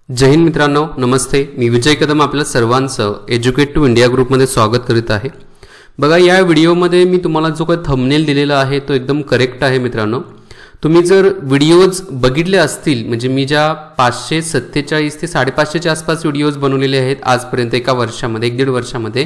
जय हिंद मित्रांनो, नमस्ते. मी विजय कदम आपल्या सर्वांचं एज्युकेट टू इंडिया ग्रुपमध्ये स्वागत करीत आहे. बघा, या व्हिडिओमध्ये मी तुम्हाला जो काही थंबनेल दिलेला आहे तो एकदम करेक्ट आहे मित्रांनो. तुम्ही जर व्हिडिओज बघितले असतील, म्हणजे मी ज्या 547 ते 550च्या आसपास व्हिडिओज बनवलेले आहेत आजपर्यंत एका वर्षामध्ये, 1-1.5 वर्षामध्ये,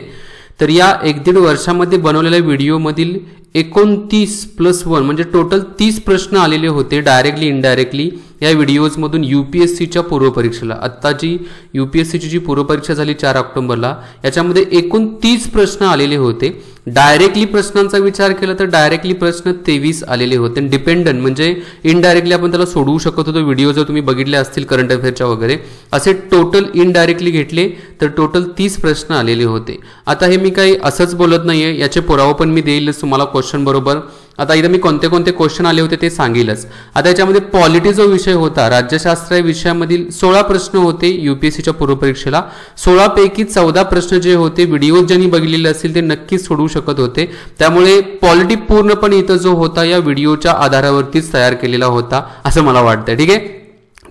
तर या 1-1.5 वर्षामध्ये बनवलेल्या व्हिडिओमधील 29+1 म्हणजे टोटल 30 प्रश्न आलेले होते डायरेक्टली इनडायरेक्टली या व्हिडिओजमधून यूपीएससीच्या पूर्वपरीक्षेला. आत्ता जी यूपीएससीची जी पूर्वपरीक्षा झाली 4 ऑक्टोबरला, याच्यामध्ये एकूण 30 प्रश्न आलेले होते. डायरेक्टली प्रश्नांचा विचार केला तर डायरेक्टली प्रश्न 23 आलेले होते. डिपेंडंट म्हणजे इनडायरेक्टली आपण त्याला सोडवू शकत होतो. व्हिडिओ जर तुम्ही बघितले असतील करंट अफेअरच्या वगैरे, असे टोटल इनडायरेक्टली घेतले तर टोटल 30 प्रश्न आलेले होते. आता हे मी काही असंच बोलत नाहीये, याचे पुरावा पण मी देईलच तुम्हाला क्वेश्चन बरोबर. आता इथं मी कोणते कोणते क्वेश्चन आले होते ते सांगेलच. आता याच्यामध्ये पॉलिटी जो विषय होता, राज्यशास्त्र या विषयामधील 16 प्रश्न होते यूपीएससीच्या पूर्वपरीक्षेला. 16 पैकी 14 प्रश्न जे होते व्हिडिओ ज्यांनी बघितलेले असतील ते नक्कीच सोडवू शकत होते. त्यामुळे पॉलिटी पूर्णपणे इथं जो होता या व्हिडिओच्या आधारावरतीच तयार केलेला होता असं मला वाटतं. ठीक आहे.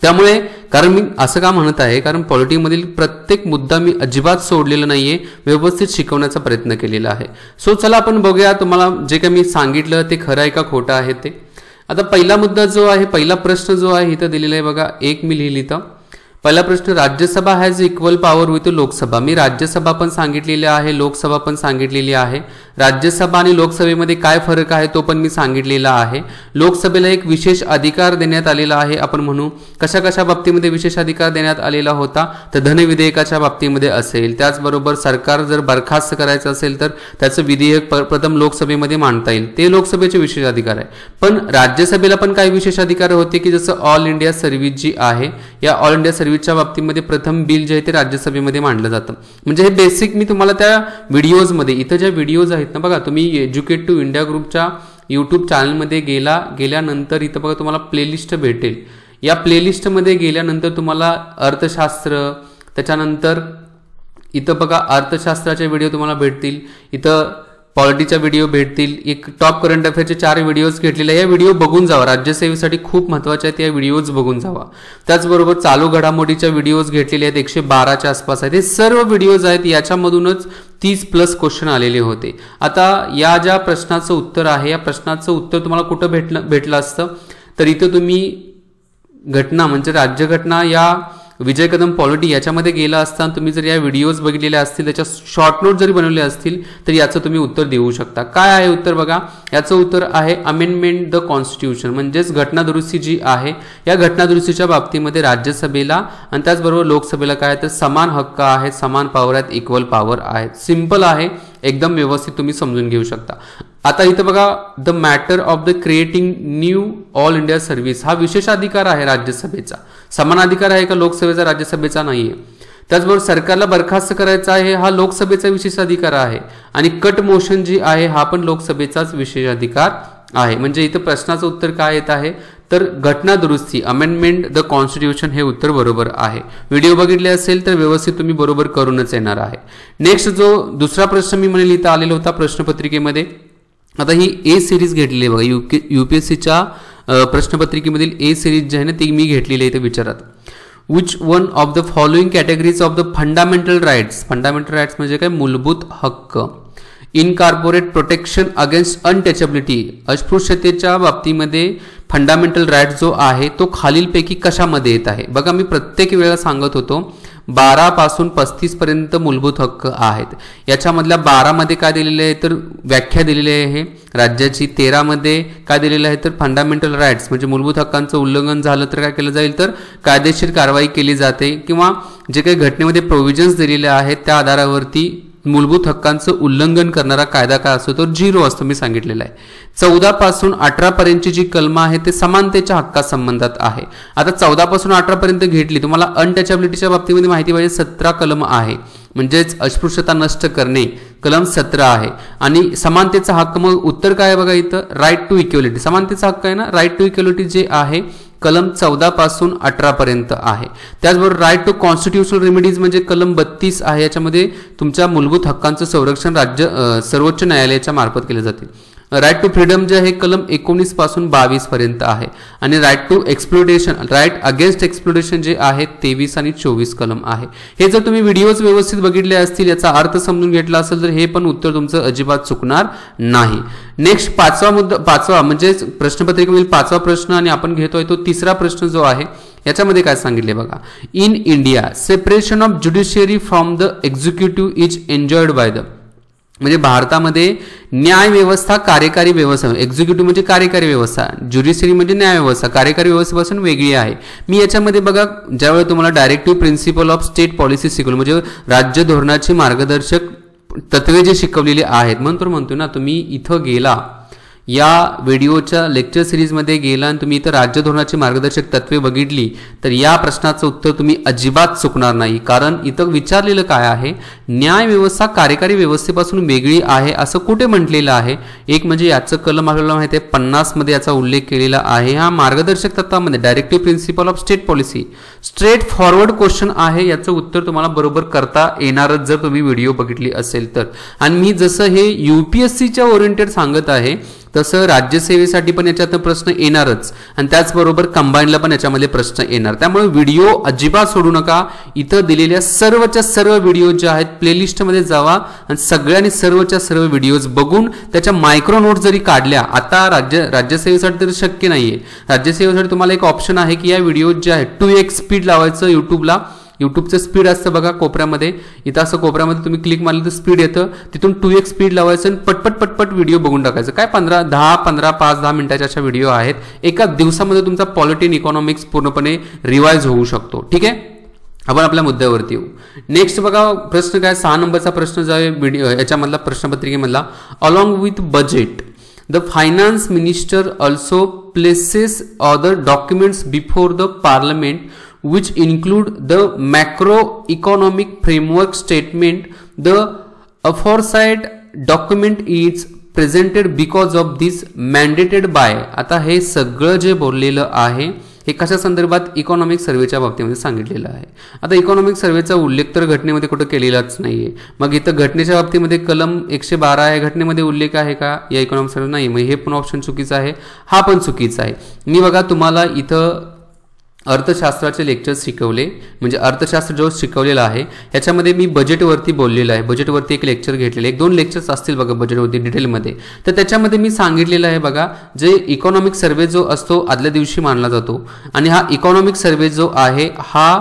त्यामुळे कारण मी असं का म्हणत आहे, कारण पॉलिटीमधील प्रत्येक मुद्दा मी अजिबात सोडलेला नाहीये, व्यवस्थित शिकवण्याचा प्रयत्न केलेला आहे. सो चला आपण बघूया तुम्हाला जे काही मी सांगितलं ते खरं आहे का खोटं आहे ते. आता पहिला मुद्दा जो आहे, पहिला प्रश्न जो आहे इथं दिलेला आहे बघा, एक मी लिहिली तर पहिला प्रश्न, Rajya Sabha has equal power with Lok Sabha. मी राज्यसभा पण सांगितलेली आहे, लोकसभा पण सांगितलेली आहे. राज्यसभा आणि लोकसभेमध्ये काय फरक आहे तो पण मी सांगितलेला आहे. लोकसभेला एक विशेष अधिकार देण्यात आलेला आहे. आपण म्हणू कशा कशा बाबतीमध्ये विशेष अधिकार देण्यात आलेला होता, तर धनविधेयकाच्या बाबतीमध्ये असेल. त्याचबरोबर सरकार जर बरखास्त करायचं असेल तर त्याचं विधेयक प्रथम लोकसभेमध्ये मांडता येईल, ते लोकसभेचे विशेष अधिकार आहे. पण राज्यसभेला पण काही विशेष अधिकार होते की जसं ऑल इंडिया सर्व्हिस जी आहे, या ऑल इंडिया सर्व्हिसच्या बाबतीमध्ये प्रथम बिल जे आहे ते राज्यसभेमध्ये मांडलं जातं. म्हणजे हे बेसिक मी तुम्हाला त्या व्हिडिओजमध्ये, इथं ज्या व्हिडिओज आहेत ना बघा, तुम्ही एज्युकेट टू इंडिया ग्रुपच्या यूट्यूब चॅनलमध्ये गेल्यानंतर इथं बघा तुम्हाला प्लेलिस्ट भेटेल. या प्लेलिस्टमध्ये गेल्यानंतर तुम्हाला अर्थशास्त्र, त्याच्यानंतर इथं बघा अर्थशास्त्राचे व्हिडिओ तुम्हाला भेटतील, इथं पॉलिटीच्या व्हिडिओ भेटतील, एक टॉप करंट अफेअरचे 4 व्हिडिओज घेतलेले. या व्हिडिओ बघून जावा, राज्यसेवेसाठी खूप महत्त्वाचे आहेत, या व्हिडिओज बघून जावा. त्याचबरोबर चालू घडामोडीच्या व्हिडिओज घेतलेले आहेत, 112च्या आसपास आहेत. हे सर्व व्हिडिओज आहेत, याच्यामधूनच 30+ क्वेश्चन आलेले होते. आता या ज्या प्रश्नाचं उत्तर आहे, या प्रश्नाचं उत्तर तुम्हाला कुठं भेटलं असतं, तर इथं तुम्ही घटना म्हणजे राज्यघटना या विजय कदम पॉलिटी याच्यामध्ये गेला असताना तुम्ही जर या व्हिडिओज बघितलेल्या असतील, त्याच्या शॉर्ट नोट जरी बनवले असतील तर याचं तुम्ही उत्तर देऊ शकता. काय आहे उत्तर बघा, याचं उत्तर आहे अमेंडमेंट द कॉन्स्टिट्यूशन. म्हणजेच घटनादुरुस्ती जी आहे, या घटनादुरुस्तीच्या बाबतीमध्ये राज्यसभेला आणि त्याचबरोबर लोकसभेला काय तर समान हक्क आहेत, समान पॉवर आहेत, इक्वल पॉवर आहेत. सिंपल आहे, एकदम व्यवस्थित तुम्ही समजून घेऊ शकता. आता इथं बघा, the matter of the creating knew all India service, हा विशेष अधिकार आहे राज्यसभेचा. समान अधिकार आहे का लोकसभेचा? राज्यसभेचा नाहीये. त्याचबरोबर सरकारला बरखास्त करायचा आहे, हा लोकसभेचा विशेष अधिकार आहे. आणि कट मोशन जी आहे हा पण लोकसभेचाच विशेष अधिकार आहे. म्हणजे इथं प्रश्नाचं उत्तर काय येत आहे तर घटना दुरुस्ती, अमेंडमेंट द कॉन्स्टिट्यूशन, हे उत्तर बरोबर आहे. व्हिडिओ बघितले असेल तर व्यवस्थित तुम्ही बरोबर करूनच येणार आहे. नेक्स्ट जो दुसरा प्रश्न मी म्हणेल इथं आलेला होता प्रश्नपत्रिकेमध्ये. आता ही ए सिरीज घेतलेली आहे बघा, यूपीएससीच्या प्रश्नपत्रिकेमधील ए सिरीज जी आहे ना ती मी घेतलेली आहे. इथे विचारात, which one of the following categories of the fundamental rights, fundamental rights म्हणजे काय, मूलभूत हक्क, इनकॉर्पोरेट प्रोटेक्शन अगेन्स्ट अनटचेबिलिटी, अस्पृश्यतेच्या बाबतीमध्ये फंडामेंटल राईट जो आहे तो खालीलपैकी कशामध्ये येत आहे. बघा, मी प्रत्येक वेळेला सांगत होतो 12 पासून 35 पर्यंत मूलभूत हक्क आहेत. याच्यामधल्या 12 मध्ये काय दिलेले आहे तर व्याख्या दिलेली आहे राज्याची. 13 मध्ये काय दिलेलं आहे तर फंडामेंटल राईट्स म्हणजे मूलभूत हक्कांचं उल्लंघन झालं तर काय केलं जाईल तर कायदेशीर कारवाई केली जाते, किंवा जे काही घटनेमध्ये प्रोव्हिजन्स दिलेले आहेत त्या आधारावरती मूलभूत हक्कांचं उल्लंघन करणारा कायदा काय असतो तो 0 असतो, मी सांगितलेला आहे. 14 पासून 18 पर्यंतची जी कलम आहे ते समानतेच्या हक्का संबंधात आहे. आता 14 पासून 18 पर्यंत घेतली, तुम्हाला अनटचेबिलिटीच्या बाबतीमध्ये माहिती पाहिजे 17 कलम आहे, म्हणजेच अस्पृश्यता नष्ट करणे कलम 17 आहे. आणि समानतेचा हक्क, मग उत्तर काय आहे बघा इथं, राईट टू इक्वलिटी, समानतेचा हक्क आहे ना, राईट टू इक्वलिटी जे आहे कलम 14 पासून 18 पर्यंत आहे. त्याचबरोबर राईट टू कॉन्स्टिट्युशनल रेमेडीज म्हणजे कलम 32 आहे. याच्यामध्ये तुमच्या मूलभूत हक्कांचं संरक्षण सर्वोच्च न्यायालयाच्या मार्फत केले जाते. राईट टू फ्रीडम जे आहे कलम 19 पासून 22 पर्यंत आहे आणि right to exploitation, right against exploitation जे आहे 23 आणि 24 कलम आहे. हे जर तुम्ही व्हिडिओज व्यवस्थित बघितले असतील, याचा अर्थ समजून घेतला असेल तर हे पण उत्तर तुमचं अजिबात चुकणार नाही. नेक्स्ट पाचवा म्हणजे प्रश्नपत्रिकेमधील 5वा प्रश्न आणि आपण घेतोय तो 3रा प्रश्न जो आहे याच्यामध्ये काय सांगितले बघा. In India separation of judiciary from the executive is enjoyed by the, म्हणजे भारतामध्ये न्याय व्यवस्था कार्यकारी व्यवस्था, एक्झिक्युटिव्ह म्हणजे कार्यकारी व्यवस्था, ज्युडिशियरी म्हणजे न्याय व्यवस्था, कार्यकारी व्यवस्थेपासून वेगळी आहे. मी याच्यामध्ये बघा ज्यावेळी तुम्हाला directive principle of state policy शिकवलं, म्हणजे राज्य धोरणाची मार्गदर्शक तत्वे जे शिकवलेली आहेत, म्हणून तर म्हणतो ना तुम्ही इथं गेला या व्हिडिओच्या लेक्चर सिरीजमध्ये गेला आणि तुम्ही इथं राज्य धोरणाची मार्गदर्शक तत्वे बघितली तर या प्रश्नाचं उत्तर तुम्ही अजिबात चुकणार नाही. कारण इथं विचारलेलं काय आहे, न्याय व्यवस्था कार्यकारी व्यवस्थेपासून वेगळी आहे असं कुठे म्हटलेलं आहे. एक म्हणजे याचं कलम आपल्याला माहिती आहे 50 मध्ये याचा उल्लेख केलेला आहे. हा मार्गदर्शक तत्वामध्ये directive principle of state policy, straightforward question आहे. याचं उत्तर तुम्हाला बरोबर करता येणारच जर तुम्ही व्हिडिओ बघितली असेल तर. आणि मी जसं हे UPSCच्या ओरिएंटेड सांगत आहे तसं राज्यसेवेसाठी पण याच्यातून प्रश्न येणारच आणि त्याचबरोबर कंबाईनला पण याच्यामध्ये प्रश्न येणार. त्यामुळे व्हिडिओ अजिबात सोडू नका. इथं दिलेल्या सर्वच्या सर्व व्हिडिओ जे आहेत प्लेलिस्टमध्ये जावा आणि सगळ्यांनी सर्वच्या सर्व व्हिडिओज बघून त्याच्या मायक्रो नोट्स जरी काढल्या. आता राज्यसेवेसाठी तर शक्य नाहीये. राज्यसेवेसाठी तुम्हाला एक ऑप्शन आहे की या व्हिडिओ जे आहे 2x स्पीड लावायचं युट्यूबचं स्पीड असतं बघा कोपऱ्यामध्ये, इथं असं कोपऱ्यामध्ये तुम्ही क्लिक मारलं तर स्पीड येतं, तिथून 2x स्पीड लावायचं आणि पटपट व्हिडिओ बघून टाकायचं. काय 5-10 मिनिटाच्या अशा व्हिडिओ आहेत. एका दिवसामध्ये तुमचा पॉलिटी आणि इकॉनॉमिक्स पूर्णपणे रिवाइज होऊ शकतो. ठीक आहे, आपण आपल्या मुद्द्यावरती येऊ. नेक्स्ट बघा प्रश्न काय 6 नंबरचा प्रश्न जो आहे व्हिडिओ याच्यामधला प्रश्नपत्रिकेमधला, along with budget the finance minister also places other documents before the parliament which include the macroeconomic framework statement. The aforesaid document is presented because of this mandated by. आता हे सगळं जे बोललेलं आहे हे कशा संदर्भात, इकॉनॉमिक सर्वेच्या बाबतीमध्ये सांगितलेलं आहे. आता इकॉनॉमिक सर्वेचा उल्लेख तर घटनेमध्ये कुठं केलेलाच नाहीये. मग इथं घटनेच्या बाबतीमध्ये कलम 112 आहे, घटनेमध्ये उल्लेख आहे का या इकॉनॉमिक सर्वे? नाही. मग हे पण ऑप्शन चुकीचं आहे, हा पण चुकीचा आहे. मी बघा तुम्हाला इथं अर्थशास्त्राचे लेक्चर्स शिकवले, म्हणजे अर्थशास्त्र जो शिकवलेला आहे याच्यामध्ये मी बजेटवरती बोललेलं आहे. बजेटवरती एक लेक्चर घेतलेलं, 1-2 लेक्चर्स असतील बघा बजेटवरती डिटेलमध्ये. तर त्याच्यामध्ये मी सांगितलेलं आहे बघा, जे इकॉनॉमिक सर्वे जो असतो आदल्या दिवशी मानला जातो आणि हा इकॉनॉमिक सर्वे जो आहे हा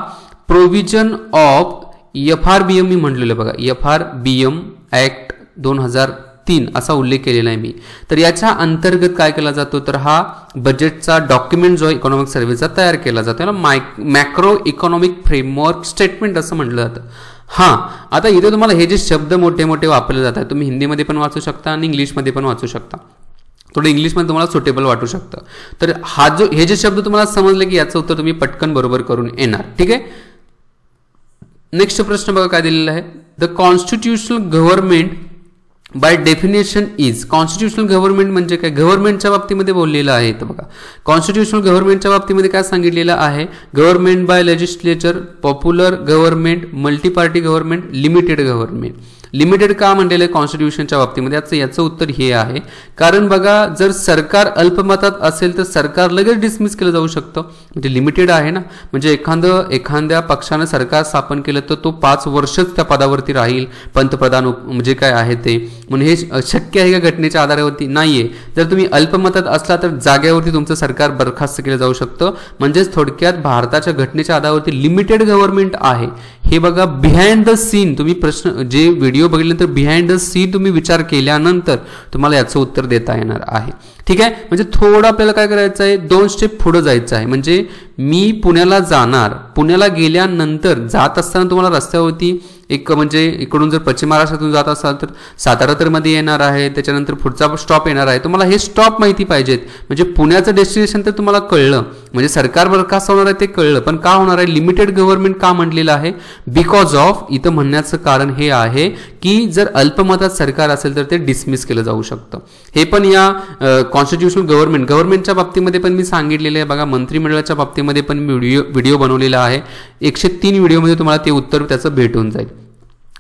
प्रोव्हिजन ऑफ FRBM मी म्हटलेलं बघा, FRBM ऍक्ट 2003 असा उल्लेख केलेला आहे मी. तर याच्या अंतर्गत काय केला जातो, तर हा बजेटचा डॉक्युमेंट जो इकॉनॉमिक सर्वेचा तयार केला जातो याला मॅक्रो इकॉनॉमिक फ्रेमवर्क स्टेटमेंट असं म्हटलं जातं. हां, आता इथे तुम्हाला हे जे शब्द मोठे मोठे वापरले जातात तुम्ही हिंदीमध्ये पण वाचू शकता आणि इंग्लिशमध्ये पण वाचू शकता. थोडं इंग्लिशमध्ये तुम्हाला सुटेबल वाटू शकतं. तर हे जे शब्द तुम्हाला समजले की याचं उत्तर तुम्ही पटकन बरोबर करून येणार. ठीक आहे, नेक्स्ट प्रश्न बघा काय दिलेला आहे. The constitutional government by definition is. Constitutional government म्हणजे काय, गव्हर्नमेंटच्या बाबतीमध्ये बोललेलं आहे. तर बघा कॉन्स्टिट्युशनल गव्हर्नमेंटच्या बाबतीमध्ये काय सांगितलेलं आहे, government by legislature, popular government, multi party government, limited government. Limited का म्हणलेलं आहे कॉन्स्टिट्यूशनच्या बाबतीमध्ये, याचं उत्तर हे आहे कारण बघा जर सरकार अल्पमतात असेल तर सरकार लगेच डिसमिस केलं जाऊ शकतं. म्हणजे लिमिटेड आहे ना, म्हणजे एखाद्या पक्षानं सरकार स्थापन केलं तर तो 5 वर्षच त्या पदावरती राहील, पंतप्रधान म्हणजे काय आहे ते. म्हणजे हे शक्य आहे का घटनेच्या आधारावरती? नाहीये. जर तुम्ही अल्पमतात असला तर जागेवरती तुमचं सरकार बरखास्त केलं जाऊ शकतं. म्हणजेच थोडक्यात भारताच्या घटनेच्या आधारावरती लिमिटेड गव्हर्नमेंट आहे. हे बघा बिहाइंड द सीन, तुम्ही प्रश्न जे व्हिडिओ बघितल्यानंतर बिहाइंड द सीन तुम्ही विचार केल्यानंतर तुम्हाला याचं उत्तर देता येणार आहे. ठीक आहे, म्हणजे थोडं आपल्याला काय करायचं आहे, 2 स्टेप पुढे जायचं आहे. म्हणजे मी पुण्याला जाणार, पुण्याला गेल्यानंतर जात असताना तुम्हाला रस्त्यावरती एक म्हणजे इकडून जर पश्चिम महाराष्ट्रातून जात असाल तर सातारा तर मध्ये येणार आहे, त्याच्यानंतर पुढचा स्टॉप येणार आहे. तुम्हाला हे स्टॉप माहिती पाहिजेत. म्हणजे पुण्याचं डेस्टिनेशन तर तुम्हाला कळलं, म्हणजे सरकार बरखास्त होणार आहे ते कळलं, पण का होणार आहे, लिमिटेड गव्हर्नमेंट का म्हटलेलं आहे, बिकॉज ऑफ. इथं म्हणण्याचं कारण हे आहे की जर अल्पमतात सरकार असेल तर ते डिसमिस केलं जाऊ शकतं. हे पण या कॉन्स्टिट्युशनल गव्हर्नमेंटच्या बाबतीमध्ये पण मी सांगितलेलं आहे बघा. मंत्रिमंडळाच्या बाबतीमध्ये पण मी व्हिडिओ बनवलेला आहे. 103 व्हिडिओमध्ये तुम्हाला ते उत्तर त्याचं भेटून जाईल.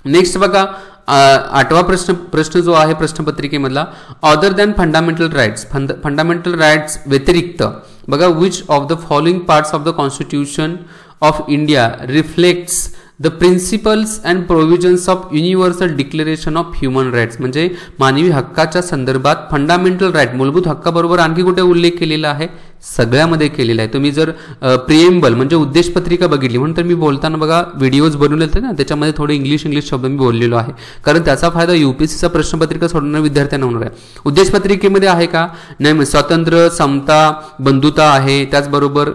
नेक्स्ट बघा, 8वा प्रश्न जो आहे प्रश्नपत्रिकेमधला, other than fundamental rights, fundamental rights व्यतिरिक्त बघा, which of the following parts of the constitution of India reflects the principles and provisions of universal declaration of human rights, म्हणजे मानवी हक्काच्या संदर्भात फंडामेंटल राईट, मूलभूत हक्काबरोबर आणखी कुठे उल्लेख केलेला आहे, सगळ्यामध्ये केलेला आहे. तुम्ही जर प्रिएम्बल म्हणजे उद्देशपत्रिका बघितली, म्हणून तर मी बोलताना बघा व्हिडिओज बनवले होते ना, त्याच्यामध्ये थोडे इंग्लिश शब्द मी बोललेलो आहे, कारण त्याचा फायदा UPSCचा प्रश्नपत्रिका सोडणाऱ्या विद्यार्थ्यांना होणार आहे. उद्देशपत्रिकेमध्ये आहे का, नाही, स्वातंत्र्य, समता, बंधुता आहे, त्याचबरोबर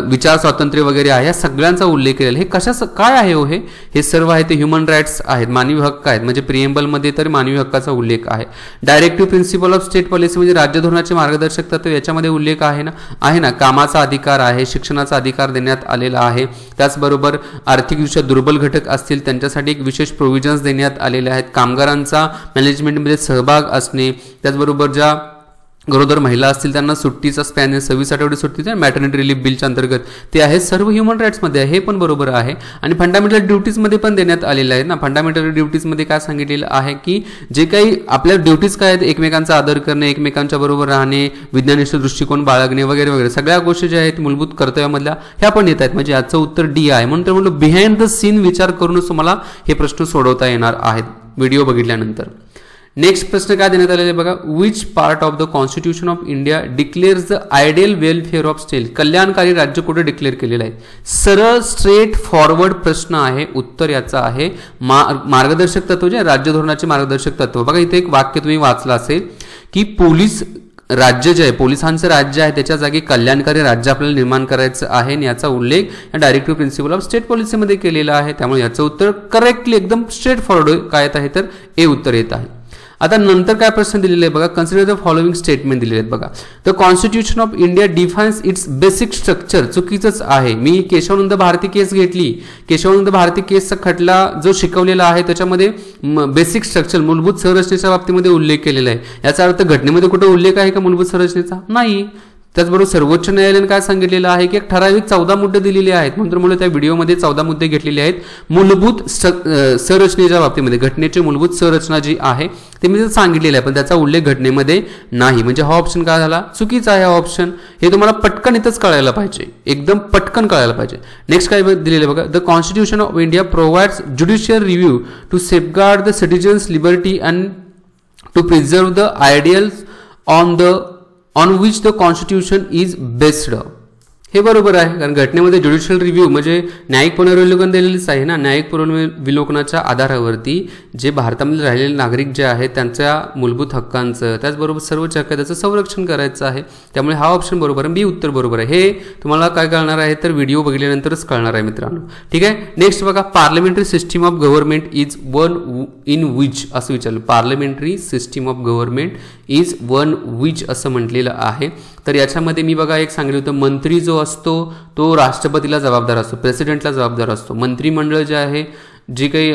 विचार स्वातंत्र्य वगैरे आहे, या सगळ्यांचा उल्लेख केलेला. हे कशा काय आहे हो, हे सर्व आहे ते ह्युमन राईट्स आहेत, मानवी हक्क आहेत, म्हणजे प्रिएम्बलमध्ये तर मानवी हक्काचा उल्लेख आहे. Directive principle of state policy म्हणजे राज्य धोरणाचे मार्गदर्शक तत्व, याच्यामध्ये उल्लेख आहे ना, कामाचा अधिकार आहे, शिक्षणाचा अधिकार देण्यात आलेला आहे, त्याचबरोबर आर्थिकदृष्ट्या दुर्बल घटक असतील त्यांच्यासाठी एक विशेष प्रोव्हिजन्स देण्यात आलेले आहेत, कामगारांचा मॅनेजमेंटमध्ये सहभाग असणे, त्याचबरोबर ज्या गरोदर महिला असतील त्यांना सुट्टीचा स्पॅन 26 आठवडे सुट्टीचा मॅटर्निटी रिलीफ बिलच्या अंतर्गत ते आहे, सर्व ह्युमन राईट्समध्ये आहे, हे पण बरोबर आहे. आणि फंडामेंटल ड्युटीजमध्ये पण देण्यात आलेलं आहे ना, फंडामेंटल ड्युटीजमध्ये काय सांगितलेलं आहे की जे काही आपल्या ड्युटीज काय आहेत, एकमेकांचा आदर करणे, एकमेकांच्या बरोबर राहणे, विज्ञानिष्ठ दृष्टिकोन बाळगणे वगैरे वगैरे, सगळ्या गोष्टी ज्या आहेत मूलभूत कर्तव्यामधल्या ह्या पण येत आहेत, म्हणजे याचं उत्तर डी आहे. म्हणून तर म्हणलो बिहाइंड द सीन विचार करूनच तुम्हाला हे प्रश्न सोडवता येणार आहेत व्हिडिओ बघितल्यानंतर. नेक्स्ट प्रश्न काय देण्यात आलेले बघा, which part of the constitution of India डिक्लेअर्स the ideal welfare of state, कल्याणकारी राज्य कुठे डिक्लेअर केलेलं आहे. सरळ स्ट्रेट फॉरवर्ड प्रश्न आहे, उत्तर याचं आहे मार्गदर्शक तत्व, जे राज्य धोरणाचे मार्गदर्शक तत्व. बघा इथे एक वाक्य तुम्ही वाचलं असेल की पोलीस राज्य जे आहे, पोलिसांचं राज्य आहे, त्याच्या जागी कल्याणकारी राज्य आपल्याला निर्माण करायचं आहे, आणि याचा उल्लेख या डायरेक्टिव्ह प्रिन्सिपल ऑफ स्टेट पॉलिसीमध्ये केलेला आहे. त्यामुळे याचं उत्तर करेक्टली एकदम स्ट्रेट फॉरवर्ड काय येत आहे, तर ए उत्तर येत आहे. आता नंतर काय प्रश्न दिलेले आहे बघा, कन्सिडर द फॉलोइंग स्टेटमेंट दिलेले आहेत बघा. The constitution of India defines it's basic structure, चुकीचंच आहे. मी केशवानंद भारती केस घेतली, केशवानंद भारती केसचा खटला जो शिकवलेला आहे त्याच्यामध्ये बेसिक स्ट्रक्चर मूलभूत संरचनेच्या बाबतीमध्ये उल्लेख केलेला आहे. याचा अर्थ घटनेमध्ये कुठे उल्लेख आहे का मूलभूत संरचनेचा, नाही. त्याचबरोबर सर्वोच्च न्यायालयाने काय सांगितलेलं आहे की एक ठराविक 14 मुद्दे दिलेले आहेत, म्हणून त्या व्हिडिओमध्ये 14 मुद्दे घेतलेले आहेत मूलभूत संरचनेच्या बाबतीमध्ये. घटनेची मूलभूत संरचना जी आहे ते मी सांगितलेलं आहे, पण त्याचा उल्लेख घटनेमध्ये नाही, म्हणजे हा ऑप्शन काय झाला, चुकीचा आहे हा ऑप्शन. हे तुम्हाला पटकन इथंच कळायला पाहिजे, एकदम पटकन कळायला पाहिजे. नेक्स्ट काय दिलेलं बघा, the constitution of India provides judicial review to safeguard the citizens liberty and to preserve the ideals on which the constitution is based. हे बरोबर आहे, कारण घटनेमध्ये ज्युडिशियल रिव्ह्यू म्हणजे न्यायिक पुनर्विलोकन दिलेलीच आहे ना. न्यायिक पुनर्विलोकनाच्या आधारावरती जे भारतामध्ये राहिलेले नागरिक जे आहेत त्यांच्या मूलभूत हक्कांचं, त्याचबरोबर सर्वोच्च हक्क त्याचं संरक्षण करायचं आहे. त्यामुळे हा ऑप्शन बरोबर आहे, बी उत्तर बरोबर आहे. हे तुम्हाला काय कळणार आहे तर व्हिडिओ बघितल्यानंतरच कळणार आहे मित्रांनो, ठीक आहे. नेक्स्ट बघा, parliamentary system of government is one in which असं विचारलं. Parliamentary system of government is one which असं म्हटलेलं आहे. तर याच्यामध्ये मी बघा एक सांगितलं होतं, मंत्री जो असतो तो राष्ट्रपतीला जबाबदार असतो, प्रेसिडेंटला जबाबदार असतो. मंत्रिमंडळ जे आहे जे काही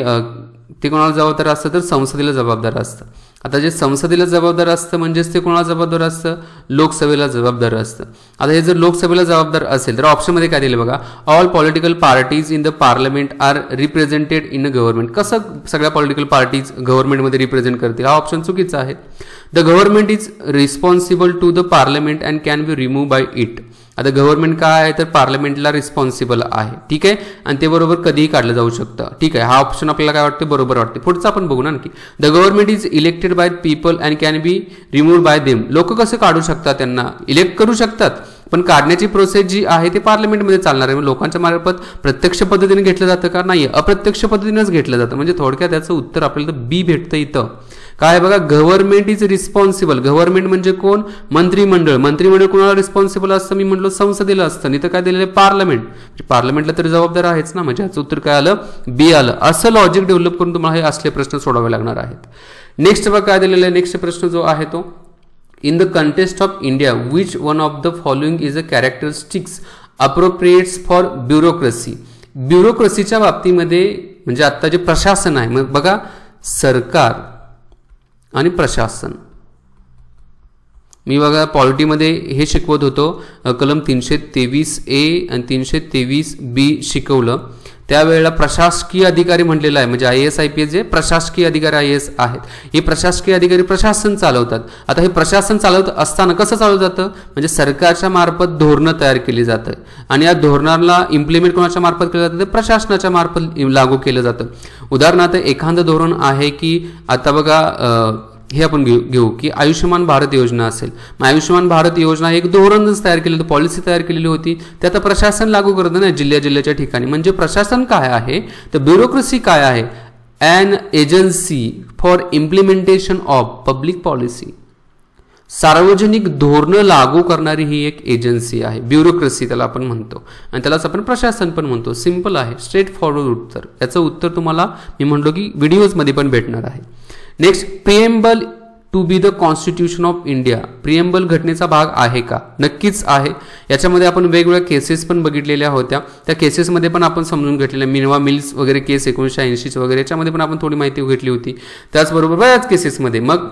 ते कोणाला जबाबदार असतं तर संसदेला जबाबदार असतं. आता जे संसदेला जबाबदार असतं म्हणजेच ते कोणाला जबाबदार असतं, लोकसभेला जबाबदार असतं. आता हे जर लोकसभेला जबाबदार असेल तर ऑप्शनमध्ये काय दिलं बघा, all political parties in the parliament are represented in a government. कसं सगळ्या पॉलिटिकल पार्टीज गव्हर्नमेंटमध्ये रिप्रेझेंट करतील, हा ऑप्शन चुकीचा आहे. The government is responsible to the parliament and can be remove by it. आता गव्हर्नमेंट काय आहे तर पार्लमेंटला रिस्पॉन्सिबल आहे, ठीक आहे, आणि ते बरोबर कधीही काढलं जाऊ शकतं, ठीक आहे. हा ऑप्शन आपल्याला काय वाटतं, बरोबर वाटते. पुढचा आपण बघू ना आणखी. The government is elected by people and can be remove bye them. लोक कसे काढू शकतात, त्यांना इलेक्ट करू शकतात, पण काढण्याची प्रोसेस जी आहे ते पार्लमेंटमध्ये चालणार आहे. लोकांच्या मार्फत प्रत्यक्ष पद्धतीने घेतलं जातं का, नाही, अप्रत्यक्ष पद्धतीनेच घेतलं जातं. म्हणजे थोडक्यात त्याचं उत्तर आपल्याला बी भेटतं इथं. काय बघा, गव्हर्नमेंट इज रिस्पॉन्सिबल. गव्हर्नमेंट म्हणजे कोण, मंत्रिमंडळ. मंत्रिमंडळ कोणाला रिस्पॉन्सिबल असतं, मी म्हणलो संसदेला असतं. नाही तर काय दिलेलं आहे, पार्लमेंट. पार्लमेंटला तरी जबाबदार आहेच ना, म्हणजे याचं उत्तर काय आलं, बी आलं. असं लॉजिक डेव्हलप करून तुम्हाला हे असले प्रश्न सोडावे लागणार आहेत. नेक्स्ट बघा काय दिलेलं आहे, नेक्स्ट प्रश्न जो आहे तो, in the contest of India which one of the following is a characteristics appropriates for bureaucracy. ब्युरोक्रेसीच्या बाबतीमध्ये म्हणजे आता जे प्रशासन आहे, मग बघा सरकार आणि प्रशासन. मी बघा पॉलिटीमध्ये हे शिकवत होतो, कलम 323A आणि 323B शिकवलं. त्यावेळेला प्रशासकीय अधिकारी म्हटलेलं आहे, म्हणजे IAS IPS जे प्रशासकीय अधिकारी IAS आहेत, हे प्रशासकीय अधिकारी प्रशासन चालवतात. आता हे प्रशासन चालवत असताना कसं चालवलं जातं, म्हणजे सरकारच्या मार्फत धोरणं तयार केली जातं आणि या धोरणाला इम्प्लिमेंट कोणाच्या मार्फत केलं जातं, ते प्रशासनाच्या मार्फत लागू केलं जातं. उदाहरणार्थ एखादं धोरण आहे की आता बघा हे आपण घेऊ की आयुष्यमान भारत योजना असेल. मग आयुष्यमान भारत योजना एक धोरणच तयार केलं होतं, पॉलिसी तयार केलेली होती, ते आता प्रशासन लागू करतं ना जिल्ह्याच्या ठिकाणी. म्हणजे प्रशासन काय आहे, तर ब्युरोक्रेसी काय आहे, an agency for implementation of public policy. सार्वजनिक धोरणं लागू करणारी ही एक एजन्सी आहे, ब्युरोक्रेसी त्याला आपण म्हणतो आणि त्यालाच आपण प्रशासन पण म्हणतो. सिंपल आहे, स्ट्रेट फॉरवर्ड उत्तर. याचं उत्तर तुम्हाला मी म्हणलो की व्हिडिओजमध्ये पण भेटणार आहे. Next, preamble to be the constitution of India. Preamble घटनेचा भाग आहे का? नक्कीच आहे. याच्यामध्ये आपण वेगवेगळ्या केसेस पण बघितलेल्या होत्या, त्या केसेसमध्ये पण आपण समजून घेतलेल्या. मिनवा मिल्स वगैरे केस 1980 वगैरे याच्यामध्ये पण आपण थोडी माहिती घेतली होती. त्याचबरोबर बऱ्याच केसेसमध्ये मग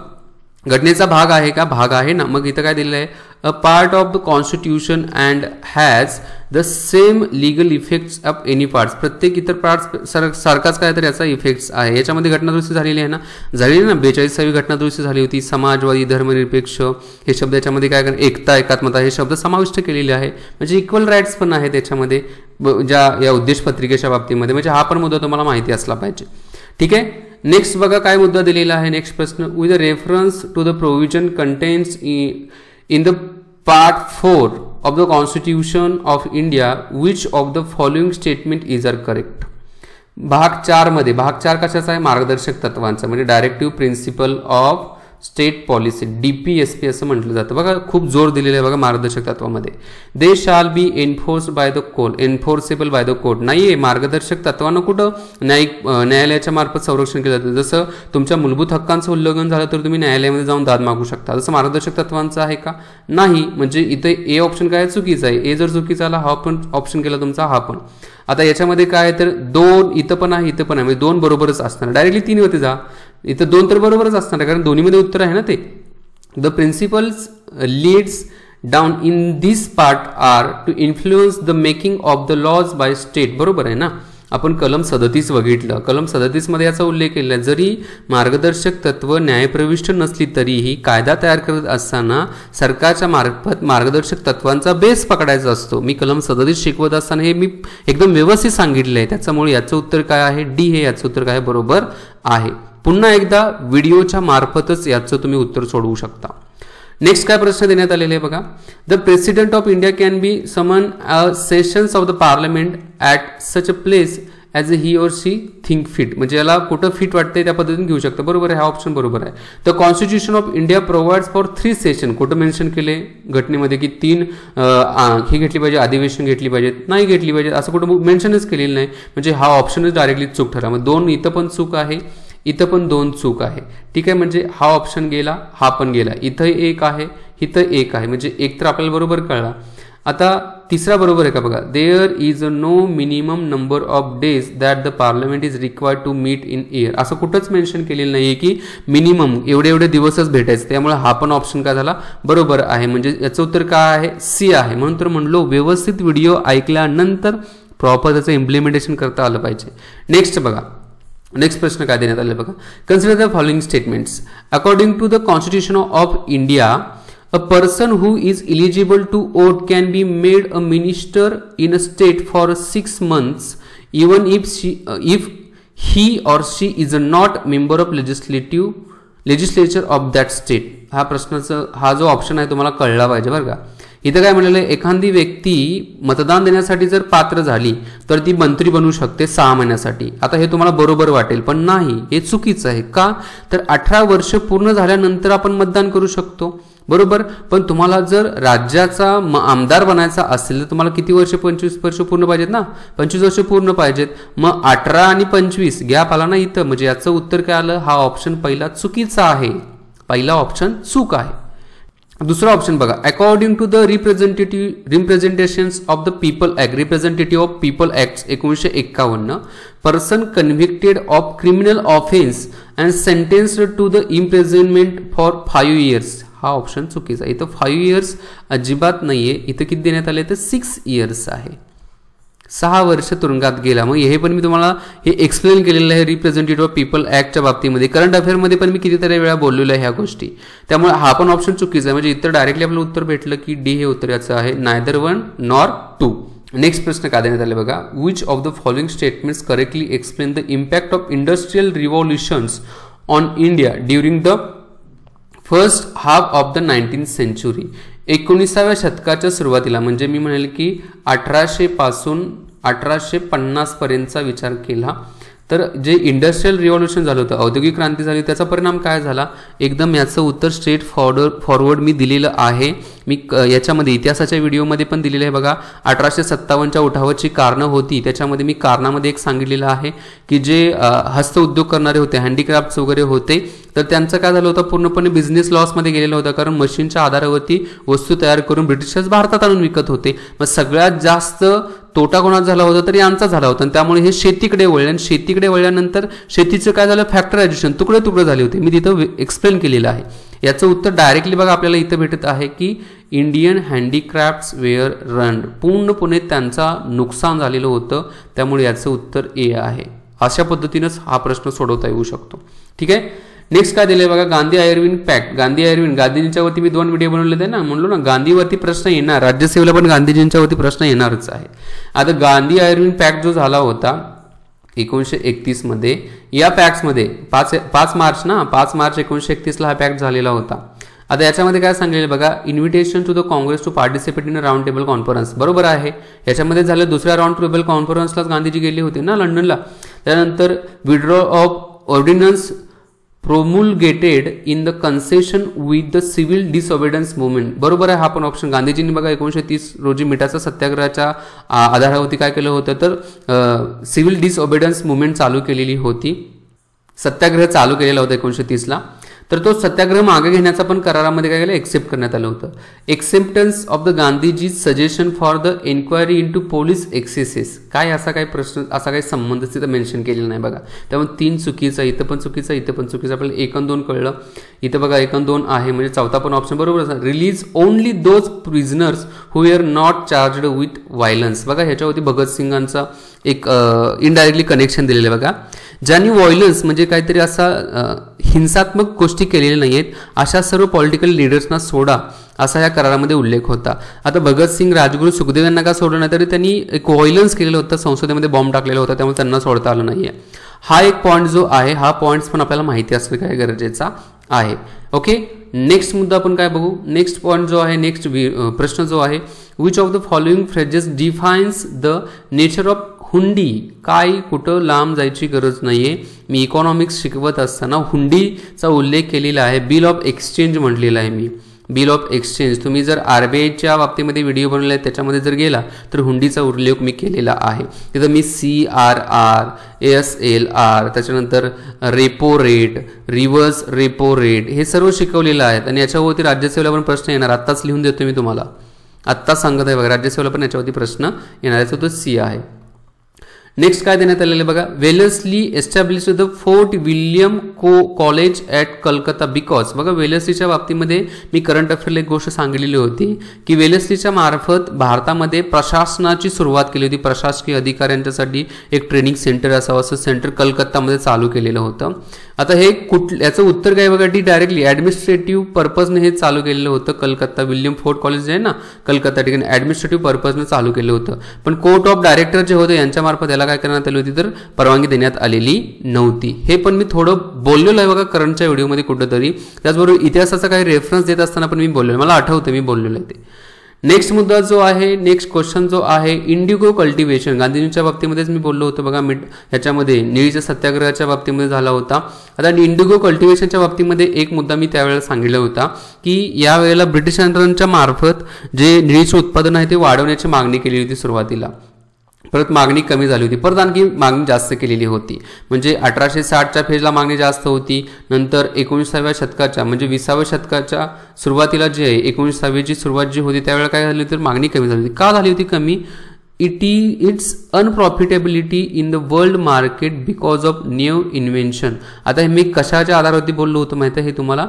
घटनेचा भाग आहे का? भाग आहे ना. मग इथं काय दिलेलं आहे, a part of the constitution and has the same legal effects of any parts. प्रत्येक इतर पार्ट सारखाच काय तर याचा इफेक्ट्स आहे. याच्यामध्ये घटनादुरुस्ती झालेली आहे ना, झालेली ना. 42वी घटनादुरुस्ती झाली होती. समाजवादी, धर्मनिरपेक्ष हे शब्द याच्यामध्ये काय करणार, एकता, एकात्मता हे शब्द समाविष्ट केलेले आहे. म्हणजे इक्वल राईट्स पण आहेत त्याच्यामध्ये ज्या या उद्देश पत्रिकेच्या बाबतीमध्ये. म्हणजे हा पण मुद्दा तुम्हाला माहिती असला पाहिजे. ठीक आहे. नेक्स्ट बघा काय मुद्दा दिलेला आहे. नेक्स्ट प्रश्न, with reference to the provision contains in the part 4 of the constitution of India which of the following statement is are correct. भाग 4 मध्ये, भाग 4 कशाचा आहे, मार्गदर्शक तत्वांचा, म्हणजे directive principle of state policy, DPSP असं म्हटलं जातं. बघा खूप जोर दिलेला आहे बघा मार्गदर्शक तत्वामध्ये. They shall be enforced by the court, enforceable by the court नाहीये. मार्गदर्शक तत्वांना कुठं न्यायालयाच्या मार्फत संरक्षण केलं जातं. जसं तुमच्या मूलभूत हक्कांचं उल्लंघन झालं तर तुम्ही न्यायालयामध्ये जाऊन दाद मागू शकता. जसं मार्गदर्शक तत्वांचं आहे का? नाही. म्हणजे इथे ए ऑप्शन काय चुकीचा आहे. ए जर चुकीचा आला, हा पण ऑप्शन केला तुमचा, हा पण. आता याच्यामध्ये काय तर 2 इथं पण आहे, इथं पण आहे, म्हणजे 2 बरोबरच असणार. डायरेक्टली 3 वरती जा, इथं 2 तर बरोबरच असणार आहे, कारण दोन्हीमध्ये उत्तर आहे ना ते. The principles leads down in this part are to influence the making of the laws by state. बरोबर आहे ना. आपण कलम 37 बघितलं. कलम 37 मध्ये याचा उल्लेख केला. जरी मार्गदर्शक तत्व न्यायप्रविष्ट नसली तरीही कायदा तयार करत असताना सरकारच्या मार्फत मार्गदर्शक तत्वांचा बेस पकडायचा असतो. मी कलम 37 शिकवत असताना हे मी एकदम व्यवस्थित सांगितलं आहे. त्याच्यामुळे याचं उत्तर काय आहे, डी हे याचं उत्तर काय बरोबर आहे. पुन्हा एकदा व्हिडिओच्या मार्फतच याचं तुम्ही उत्तर सोडवू शकता. नेक्स्ट काय प्रश्न देण्यात आलेले आहे बघा. The president of India can be someone sessions of the parliament at such a place as a he or she think fit. म्हणजे याला कुठं फिट वाटते त्या पद्धतीने घेऊ शकतं. बरोबर आहे, हा ऑप्शन बरोबर आहे. The constitution of India provides for 3 session. कुठं मेन्शन केले घटनेमध्ये की 3 ही घेतली पाहिजे, अधिवेशन घेतली पाहिजेत, नाही घेतली पाहिजे, असं कुठं मेन्शनच केलेलं नाही. म्हणजे हा ऑप्शनच डायरेक्टली चूक ठरला. मग 2 इथं पण चूक आहे, इथं पण 2 चूक आहे. ठीक आहे. म्हणजे हा ऑप्शन गेला, हा पण गेला. इथं 1 आहे, इथं 1 आहे, म्हणजे 1 तर आपल्याला बरोबर कळला. आता तिसरा बरोबर आहे का बघा. There is a no minimum number of days that the parliament is required to meet in year. असं कुठंच मेन्शन केलेलं नाहीये की मिनिमम एवढे दिवसच भेटायचे. त्यामुळे हा पण ऑप्शन काय झाला, बरोबर आहे. म्हणजे याचं उत्तर काय आहे, सी आहे. म्हणून तर म्हणलो व्यवस्थित व्हिडिओ ऐकल्यानंतर प्रॉपर त्याचं इम्प्लिमेंटेशन करता आलं पाहिजे. नेक्स्ट बघा. नेक्स्ट प्रश्न काय देण्यात आले बघा. Consider the following statements. According to the constitution of India, a person who is eligible to vote can be made a minister in a state for 6 months even if he or she is not member of legislature of that state. हा प्रश्नाचा हा जो option आहे तुम्हाला कळला पाहिजे बरं का. इथं काय म्हणाले, एखादी व्यक्ती मतदान देण्यासाठी जर पात्र झाली तर ती मंत्री बनू शकते 6 महिन्यासाठी. आता हे तुम्हाला बरोबर वाटेल, पण नाही, हे चुकीचं आहे. का तर 18 वर्ष पूर्ण झाल्यानंतर आपण मतदान करू शकतो. बरोबर. पण तुम्हाला जर राज्याचा आमदार बनायचा असेल तर तुम्हाला किती वर्ष, 25 वर्ष पूर्ण पाहिजेत ना, 25 वर्ष पूर्ण पाहिजेत. मग 18 आणि 25 गॅप आला ना इथं. म्हणजे याचं उत्तर काय आलं, हा ऑप्शन पहिला चुकीचा आहे. पहिला ऑप्शन चूक आहे. दुसरा ऑप्शन बघा. According to the representations of the people act, representative of people act 1951, person convicted of criminal offence and sentenced to the imprisonment for 5 years. हा ऑप्शन चुकीचा. इथं 5 years अजिबात नाहीये. इथं किती देण्यात आले तर 6 years आहे. 6 वर्ष तुरुंगात गेला. मग हे पण मी तुम्हाला हे एक्सप्लेन केलेलं आहे रिप्रेझेंटेटिव्ह ऑफ पीपल ऍक्टच्या बाबतीमध्ये. करंट अफेअरमध्ये पण मी कितीतरी वेळा बोललेलो आहे ह्या गोष्टी. त्यामुळे हा पण ऑप्शन चुकीचा आहे. म्हणजे इतर डायरेक्टली आपलं उत्तर भेटलं की डी हे उत्तर याचं आहे, नायदर 1 नॉर 2. नेक्स्ट प्रश्न काय देण्यात आले बघा. Which of the following statements correctly explain the impact of industrial revolutions on India during the first half of the 19th century. 19व्या शतकाच्या सुरुवातीला, म्हणजे मी म्हणेल की 1800 पासून 1850 पर्यंतचा विचार केला तर जे इंडस्ट्रियल रिव्हॉल्युशन झालं होतं, औद्योगिक क्रांती झाली, त्याचा परिणाम काय झाला. एकदम याचं उत्तर स्ट्रेट फॉरवर्ड मी दिलेलं आहे. मी याच्यामध्ये इतिहासाच्या व्हिडिओमध्ये पण दिलेलं आहे बघा. 1857च्या उठावाची कारणं होती, त्याच्यामध्ये मी कारणामध्ये एक सांगितलेलं आहे की जे हस्तउद्योग करणारे होते, हँडीक्राफ्ट्स वगैरे होते, तर त्यांचं काय झालं होतं, पूर्णपणे बिझनेस लॉसमध्ये गेलेलं होतं. कारण मशीनच्या आधारावरती वस्तू तयार करून ब्रिटिशर्स भारतात आणून विकत होते. मग सगळ्यात जास्त तोटा कोणाचा झाला होता तर यांचा झाला होता. आणि त्यामुळे हे शेतीकडे वळले आणि शेतीकडे वळल्यानंतर शेतीचं काय झालं, फॅक्टरायझेशन, तुकडे तुकडे झाले होते. मी तिथं एक्सप्लेन केलेलं आहे. याचं उत्तर डायरेक्टली बघा आपल्याला इथं भेटत आहे की इंडियन हँडीक्राफ्ट्स वेअर रन्ड. पूर्णपणे त्यांचा नुकसान झालेलं होतं. त्यामुळे याचं उत्तर ए आहे. अशा पद्धतीनंच हा प्रश्न सोडवता येऊ शकतो. ठीक आहे. नेक्स्ट काय दिलंय बघा. Gandhi Irwin pact. Gandhi Irwin, गांधीजींच्यावरती मी 2 व्हिडिओ बनवले होते ना, म्हणलो ना गांधीवरती प्रश्न येणार, राज्यसेवेला पण गांधीजींच्यावरती प्रश्न येणारच आहे. आता गांधी आयर्विन पॅक्ट जो झाला होता 1931 मध्ये, या पॅक्ट्समध्ये 5 मार्च 1931ला हा पॅक्ट झालेला होता. आता याच्यामध्ये काय सांगितलं बघा. Invitation to the Congress to participate in a round table conference. बरोबर आहे. याच्यामध्ये झालं दुसऱ्या राऊंड टेबल कॉन्फरन्सलाच गांधीजी गेले होते ना लंडनला. त्यानंतर withdraw of ordinance promulgated in the concession with the civil disobedience movement. बरोबर आहे. हा पण ऑप्शन. गांधीजींनी बघा 1930 रोजी मिठाचा सत्याग्रहाच्या आधारावरती काय केलं होतं तर सिव्हिल डिसओबिडन्स मुवमेंट चालू केलेली होती. सत्याग्रह चालू केलेला होता 1930ला. तर तो सत्याग्रह मागे घेण्याचा पण करारामध्ये काय केलं, एक्सेप्ट करण्यात आलं होतं. Acceptance of the Gandhiji suggestion for the enquiry into police axes. काय असा काही प्रश्न, असा काही संबंध तिथं मेन्शन केलेला नाही बघा. त्यामुळे 3 चुकीचा, इथं पण चुकीचा, इथं पण चुकीचा. आपल्याला 1 आणि 2 कळलं. इथं बघा 1 आणि 2 आहे, म्हणजे चौथा पण ऑप्शन बरोबर. Release only those prisoners who are not charged with violence. बघा ह्याच्यावरती भगतसिंगांचा एक इनडायरेक्टली कनेक्शन दिलेलं आहे बघा. ज्यांनी व्हायलन्स म्हणजे काहीतरी असा हिंसात्मक गोष्टी केलेल्या नाही आहेत अशा सर्व पॉलिटिकल लिडर्सना सोडा, असा या करारामध्ये उल्लेख होता. आता भगतसिंग, राजगुरू, सुखदेव यांना का सोडलं नाही, तरी त्यांनी एक व्हायलन्स केलेलं होतं, संसदेमध्ये बॉम्ब टाकलेला होता, त्यामुळे त्यांना सोडता आलं नाहीये. हा एक पॉईंट जो आहे, हा पॉईंट्स पण आपल्याला माहिती असणं काय गरजेचा आहे. ओके. नेक्स्ट मुद्दा आपण काय बघू. नेक्स्ट पॉईंट जो आहे, नेक्स्ट प्रश्न जो आहे, which of the following phrases defines the nature of हुंडी. काय कुठं लांब जायची गरज नाहीये. मी इकॉनॉमिक्स शिकवत असताना हुंडीचा उल्लेख केलेला आहे. बिल ऑफ एक्सचेंज म्हटलेला आहे मी. Bill of exchange. तुम्ही जर RBIच्या बाबतीमध्ये व्हिडिओ बनवला आहे त्याच्यामध्ये जर गेला तर हुंडीचा उल्लेख मी केलेला आहे. तिथं मी CRR, SLR, त्याच्यानंतर repo rate, reverse repo rate हे सर्व शिकवलेलं आहे. आणि याच्यावरती राज्यसेवेला पण प्रश्न येणार. आत्ताच लिहून देतो मी तुम्हाला, आत्ताच सांगत आहे बघा. राज्यसेवेला पण याच्यावरती प्रश्न येणार आहे. तो C आहे. नेक्स्ट काय देण्यात आलेलं बघा. Wellesley establish the fort William college at Calcutta because. बघा वेलेस्लीच्या बाबतीमध्ये मी करंट अफेअरला एक गोष्ट सांगितलेली होती की वेलेस्लीच्या मार्फत भारतामध्ये प्रशासनाची सुरुवात केली होती. प्रशासकीय अधिकाऱ्यांच्यासाठी एक ट्रेनिंग सेंटर असावं असं सेंटर कलकत्तामध्ये चालू केलेलं होतं. आता हे याचं उत्तर काय बघा. डायरेक्टली ॲडमिनिस्ट्रेटिव्ह पर्पजने हे चालू केलेलं होतं. कलकत्ता विल्यम फोर्ट कॉलेज आहे ना कलकत्ता ठिकाणी, ॲडमिनिस्ट्रेटिव्ह पर्पजने चालू केलं होतं. पण कोर्ट ऑफ डायरेक्टर जे होते यांच्या याला काय करण्यात आली होती तर परवानगी देण्यात आलेली नव्हती. हे पण मी थोडं बोललेलो आहे बघा करंटच्या व्हिडिओमध्ये कुठंतरी. त्याचबरोबर इतिहासाचा काही रेफरन्स देत असताना पण मी बोललेलो, मला आठवतं मी बोललेलो आहे ते. नेक्स्ट मुद्दा जो आहे, नेक्स्ट क्वेश्चन जो आहे, इंडिगो कल्टिव्हेशन. गांधीजींच्या बाबतीमध्येच मी बोललो होतो बघा. ह्याच्यामध्ये निळीच्या सत्याग्रहाच्या बाबतीमध्ये झाला होता. आता इंडिगो कल्टिव्हेशनच्या बाबतीमध्ये एक मुद्दा मी त्यावेळेला सांगितला होता की यावेळेला ब्रिटिशांच्या मार्फत जे निळीचे उत्पादन आहे ते वाढवण्याची मागणी केली होती सुरुवातीला. परत मागणी कमी झाली होती, परत आणखी मागणी जास्त केलेली होती. म्हणजे 1860च्या फेजला मागणी जास्त होती. नंतर 19व्या शतकाच्या म्हणजे 20व्या शतकाच्या सुरुवातीला जे आहे 19व्याची सुरुवात जी होती त्यावेळेला काय झाली तर मागणी कमी झाली होती. का झाली होती कमी. Its unprofitability in the world market because of new invention. आता हे मी कशाच्या आधारावरती बोललो होतो माहिती आहे हे तुम्हाला,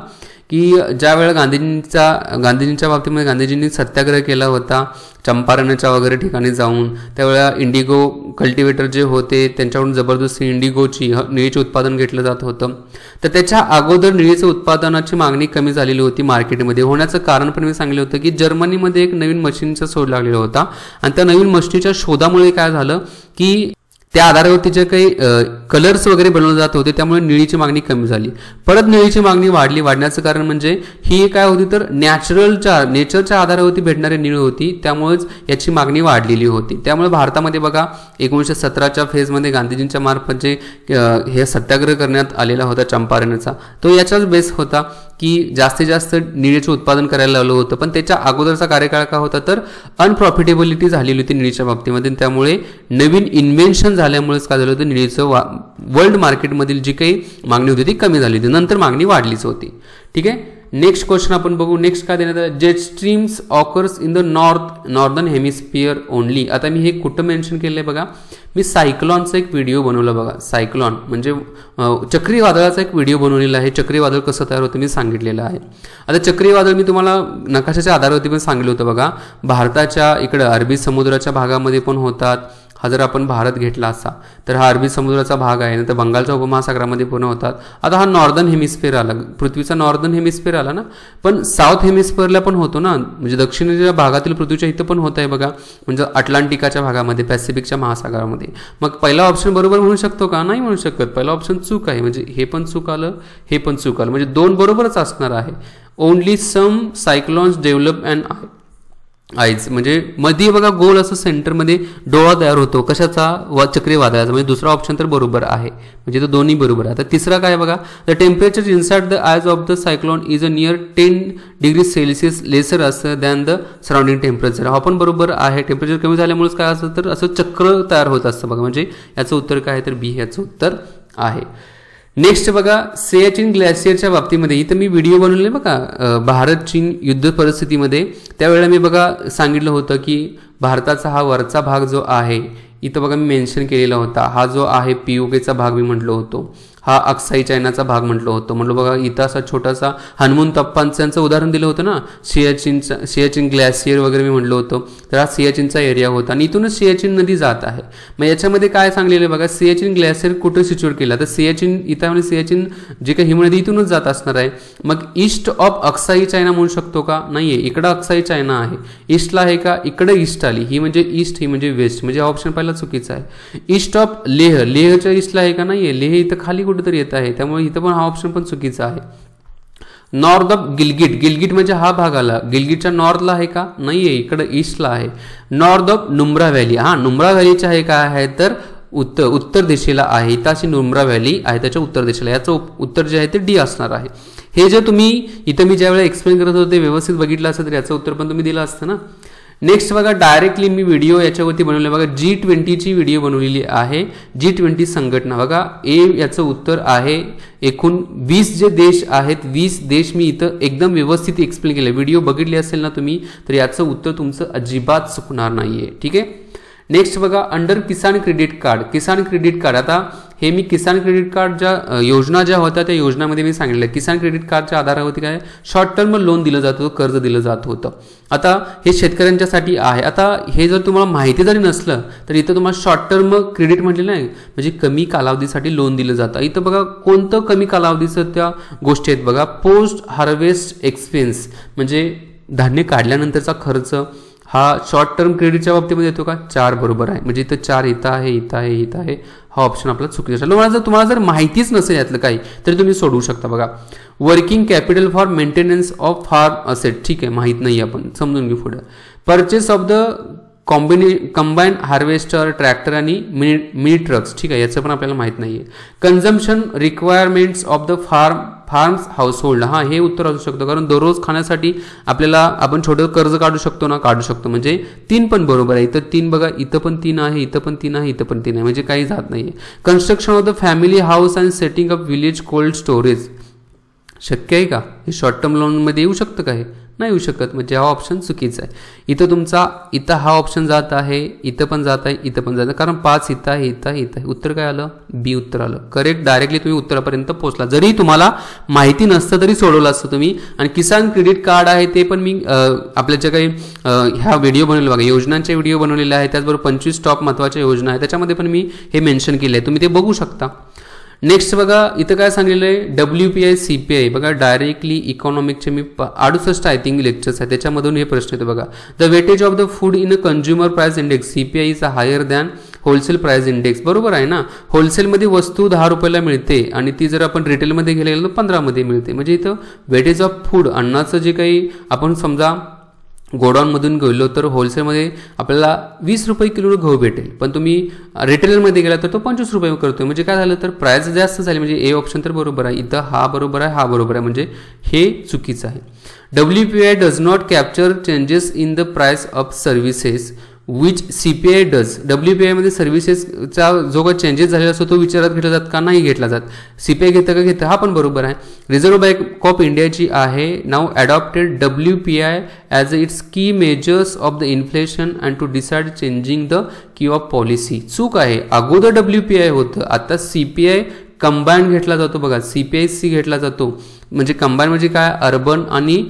की ज्या वेळेला गांधीजींच्या बाबतीमध्ये गांधीजींनी सत्याग्रह केला होता चंपारणच्या वगैरे ठिकाणी जाऊन, त्यावेळेला इंडिगो कल्टिवेटर जे होते त्यांच्याकडून जबरदस्ती निळीचे उत्पादन घेतलं जात होतं. तर त्याच्या अगोदर निळीचं उत्पादनाची मागणी कमी झालेली होती मार्केटमध्ये. होण्याचं कारण पण मी सांगितलं होतं की जर्मनीमध्ये एक नवीन मशीनचा शोध लागलेला होता आणि त्या नवीन मशीनच्या शोधामुळे काय झालं की त्या आधारावरती जे काही कलर्स वगैरे बनवले जात होते त्यामुळे निळीची मागणी कमी झाली. परत निळीची मागणी वाढण्याचं कारण म्हणजे ही काय होती तर नेचरच्या आधारावरती भेटणारी निळी होती, त्यामुळेच याची मागणी वाढलेली होती. त्यामुळे भारतामध्ये बघा 1917च्या फेजमध्ये गांधीजींच्या मार्फत जे हे सत्याग्रह करण्यात आलेला होता चंपारणचा, तो याचाच बेस होता की जास्तीत जास्त निळीचे उत्पादन करायला लावलं होतं. पण त्याच्या अगोदरचा कार्यकाळ का होता तर अनप्रॉफिटेबिलिटी झालेली होती निळीच्या बाबतीमध्ये. त्यामुळे नवीन इन्व्हेन्शन झाल्यामुळेच काय झालं होतं निळीचं वर्ल्ड मार्केटमधील जी काही मागणी होती ती कमी झाली होती, नंतर मागणी वाढलीच होती. ठीक आहे, नेक्स्ट क्वेश्चन आपण बघू. नेक्स्ट काय देण्यात आलं, jet streams occurs in the northern hemisphere only. आता मी हे कुठं मेन्शन केलं आहे बघा, मी सायक्लॉनचा एक व्हिडिओ बनवला बघा. सायक्लॉन म्हणजे चक्रीवादळाचा एक व्हिडिओ बनवलेला आहे. चक्रीवादळ कसं तयार होतं मी सांगितलेलं आहे. आता चक्रीवादळ मी तुम्हाला नकाशाच्या आधारावरती पण सांगितलं होतं बघा. भारताच्या इकडं अरबी समुद्राच्या भागामध्ये पण होतात. हा जर आपण भारत घेतला असा तर हा अरबी समुद्राचा भाग आहे, नंतर बंगालच्या उपमहासागरामध्ये पण होतात. आता हा नॉर्दर्न हेमिस्फिअर आला, पृथ्वीचा नॉर्दर्न हेमिस्फिअर आला ना, पण साऊथ हेमिस्फिअरला पण होतो ना, म्हणजे दक्षिणेच्या भागातील पृथ्वीच्या इथं पण होत आहे बघा, म्हणजे अटलांटिकाच्या भागामध्ये, पॅसिफिकच्या महासागरामध्ये. मग पहिला ऑप्शन बरोबर म्हणू शकतो का? नाही म्हणू शकत. पहिला ऑप्शन चूक आहे, म्हणजे हे पण चूक आलं, हे पण चूक आलं, म्हणजे दोन बरोबरच असणार आहे. Only some cyclones develop and eyes, म्हणजे मध्ये बघा गोल असं सेंटरमध्ये डोळा तयार होतो कशाचा, चक्रीवादळाचा, म्हणजे दुसरा ऑप्शन तर बरोबर आहे, म्हणजे तो दोन्ही बरोबर आहे. आता तिसरा काय बघा, the temperature inside the eyes of the cyclone is a near 10 degree celsius lesser असं दॅन द सराउंडिंग टेम्परेचर. हा पण बरोबर आहे. टेम्परेचर कमी झाल्यामुळेच काय असतं तर असं चक्र तयार होत असतं बघा, म्हणजे याचं उत्तर काय आहे तर बी याचं उत्तर आहे. नेक्स्ट बघा, सियाचीन ग्लेशियरच्या बाबतीमध्ये इथं मी व्हिडिओ बनवले बघा, भारत चीन युद्ध परिस्थितीमध्ये. त्यावेळेला मी बघा सांगितलं होतं की भारताचा हा वरचा भाग जो आहे इथं बघा मी मेन्शन केलेला होता, हा जो आहे पीओकेचा भाग मी म्हटलो होतो, हा अक्साई चायनाचा भाग म्हटलं होतं. म्हटलं बघा इथं असा छोटासा हनुमान तप्पांचं उदाहरण दिलं होतं ना, सियाचीन ग्लेशियर वगैरे मी म्हटलं होतं, तर हा सियाचीनचा एरिया होता आणि इथूनच सियाचीन नदी जात आहे. मग याच्यामध्ये काय सांगलेलं बघा, सियाचीन ग्लेशियर कुठं सिच्युएट केला तर सियाचीन इथं म्हणजे सियाचीन जे काही हिमनदी इथूनच जात असणार आहे. मग ईस्ट ऑफ अक्साई चायना म्हणू शकतो का? नाहीये, इकडं अक्साई चायना आहे. ईस्टला आहे का? इकडे ईस्ट आली, ही म्हणजे ईस्ट, ही म्हणजे वेस्ट, म्हणजे ऑप्शन पहिला चुकीचा आहे. ईस्ट ऑफ लेहच्या ईस्टला आहे का? नाहीये, लेह इथं खाली कुठेतरी येत आहे, त्यामुळे इथं पण हा ऑप्शन पण चुकीचा आहे. नॉर्थ ऑफ गिलगिट म्हणजे हा भाग आला, गिलगिटच्या नॉर्थला आहे का? नाहीये, इकडे ईस्टला आहे. नॉर्थ ऑफ नुम्रा व्हॅली, हा नुम्रा व्हॅलीच्या आहे काय आहे तर उत्तर दिशेला आहे. इथं अशी नुम्रा व्हॅली आहे त्याच्या उत्तर दिशेला, याचं उत्तर जे आहे ते डी असणार आहे. हे जे तुम्ही इथं मी ज्यावेळेला एक्सप्लेन करत होते व्यवस्थित बघितलं असतं तर याचं उत्तर पण तुम्ही दिलं असतं ना. नेक्स्ट बघा, डायरेक्टली मी व्हिडिओ याच्यावरती बनवले बघा, G20ची व्हिडिओ बनवलेली आहे. G20 संघटना बघा, ए याचं उत्तर आहे. एकूण 20 जे देश आहेत, 20 देश मी इथं एकदम व्यवस्थित एक्सप्लेन केले. व्हिडिओ बघितली असेल ना तुम्ही तर याचं उत्तर तुमचं अजिबात चुकणार नाहीये. ठीक आहे. नेक्स्ट बघा, अंडर किसान क्रेडिट कार्ड. आता हे मी किसान क्रेडिट कार्ड ज्या योजना ज्या होत्या त्या योजनामध्ये मी सांगितलं, किसान क्रेडिट कार्डच्या आधारावरती काय शॉर्ट टर्म लोन दिलं जात होतं, कर्ज दिलं जात होतं. आता हे शेतकऱ्यांच्यासाठी आहे. आता हे जर तुम्हाला माहिती जरी नसलं तर इथं तुम्हाला शॉर्ट टर्म क्रेडिट म्हटलेलं आहे, म्हणजे कमी कालावधीसाठी लोन दिलं जातं. इथं बघा कोणतं कमी कालावधीचं त्या गोष्टी आहेत बघा, पोस्ट हार्वेस्ट एक्सपेन्स म्हणजे धान्य काढल्यानंतरचा खर्च, हा शॉर्ट टर्म क्रेडिटच्या बाबतीमध्ये येतो का? 4 बरोबर आहे, म्हणजे इथं 4 इथं आहे. हा ऑप्शन आपला चुकीचा. तुम्हाला जर माहितीच नसेल यातलं काही तरी तुम्ही सोडवू शकता बघा. Working capital for maintenance of farm asset, ठीक आहे, माहित नाही, आपण समजून घेऊ पुढे. Purchase of the combine harvester, tractor आणि मिनी ट्रक्स, ठीक आहे, याचं पण आपल्याला माहित नाहीये. Consumption requirements of the farms household, हा हे उत्तर असू शकतं, कारण दररोज खाण्यासाठी आपल्याला आपण छोटं कर्ज काढू शकतो ना, काढू शकतो, म्हणजे 3 पण बरोबर आहे. इथं 3 बघा, इथं पण 3 आहे, इथं पण 3 आहे, इथं पण 3 आहे, म्हणजे काही जात नाहीये. Construction of the family house and setting up village cold storage, शक्य आहे का? हे शॉर्ट टर्म लोन मध्ये येऊ शकतं का? हे नाही येऊ शकत, म्हणजे हा ऑप्शन चुकीचा आहे। इथं हा ऑप्शन जात आहे, इथं पण जात आहे, इथं पण जात आहे, कारण 5 इथं आहे, इथं आहे, इथं आहे। उत्तर काय आलं? बी उत्तर आलं करेक्ट। डायरेक्टली तुम्ही उत्तरापर्यंत पोहोचला, जरी तुम्हाला माहिती नसतं तरी सोडवलं असतं तुम्ही। आणि किसान क्रेडिट कार्ड आहे ते पण मी आपल्या ज्या काही ह्या व्हिडिओ बनवले बघा, योजनांचे व्हिडिओ बनवलेले आहे, त्याचबरोबर 25 टॉप महत्त्वाच्या योजना आहे, त्याच्यामध्ये पण मी हे मेन्शन केले आहे, तुम्ही ते बघू शकता। नेक्स्ट बघा, इथं काय सांगितलं आहे? WPI CPI बघा, डायरेक्टली इकॉनॉमिकचे मी 68 आय थिंक लेक्चर्स आहे, त्याच्यामधून हे प्रश्न येतो बघा। The weightage of the food in a consumer price index CPI is higher than wholesale price index, बरोबर आहे ना। होलसेलमध्ये वस्तू 10 रुपयाला मिळते आणि ती जर आपण रिटेलमध्ये घ्यायला गेलो तर 15 मध्ये मिळते, म्हणजे इथं वेटेज ऑफ फूड, अन्नाचं जे काही आपण समजा गोडाऊनमधून गेलो तर होलसेलमध्ये आपल्याला 20 रुपये किलो गहू भेटेल, पण तुम्ही रिटेलमध्ये गेला तर तो 25 रुपये करतोय, म्हणजे काय झालं तर प्राइस जास्त झाली, म्हणजे ए ऑप्शन तर बरोबर आहे। इथं हा बरोबर आहे, हा बरोबर आहे, म्हणजे हे चुकीचं आहे। WPI does not capture changes in the price of services which CPI does. WPI मध्ये सर्व्हिसेसचा जो काही चेंजेस झालेला असतो तो विचारात घेतला जात का? नाही घेतला जात। CPI घेतं का घेतं? हा पण बरोबर आहे। रिझर्व्ह बँक ऑफ इंडिया जी आहे नाव adopted WPI as its key measures of the inflation and to decide changing the key of policy. चूक आहे, अगोदर WPI होतं, आता CPI कंबाईन घेतला जातो बघा, CPI-C घेतला जातो, म्हणजे कंबाईन म्हणजे काय? अर्बन आणि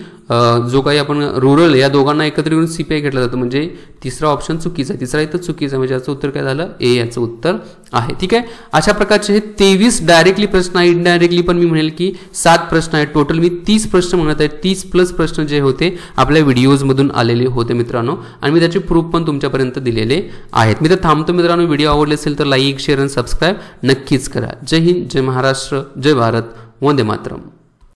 जो काही आपण रुरल या दोघांना एकत्र येऊन CPI घेतला जातो, म्हणजे तिसरा ऑप्शन चुकीचा आहे। तिसरा इथं चुकीचा, म्हणजे याचं उत्तर काय झालं? ए याचं उत्तर आहे। ठीक आहे, अशा प्रकारचे हे 23 डायरेक्टली प्रश्न आहे, इनडायरेक्टली पण मी म्हणेल की 7 प्रश्न आहेत। टोटल मी 30 प्रश्न म्हणत आहे, 30+ प्रश्न जे होते आपल्या व्हिडिओजमधून आलेले होते मित्रांनो, आणि मी त्याचे प्रूफ पण तुमच्यापर्यंत दिलेले आहेत। मी तर थांबतो मित्रांनो, व्हिडिओ आवडले असेल तर लाईक, शेअर आणि सबस्क्राईब नक्कीच करा। जय हिंद, जय महाराष्ट्र, जय भारत, वंदे मातरम।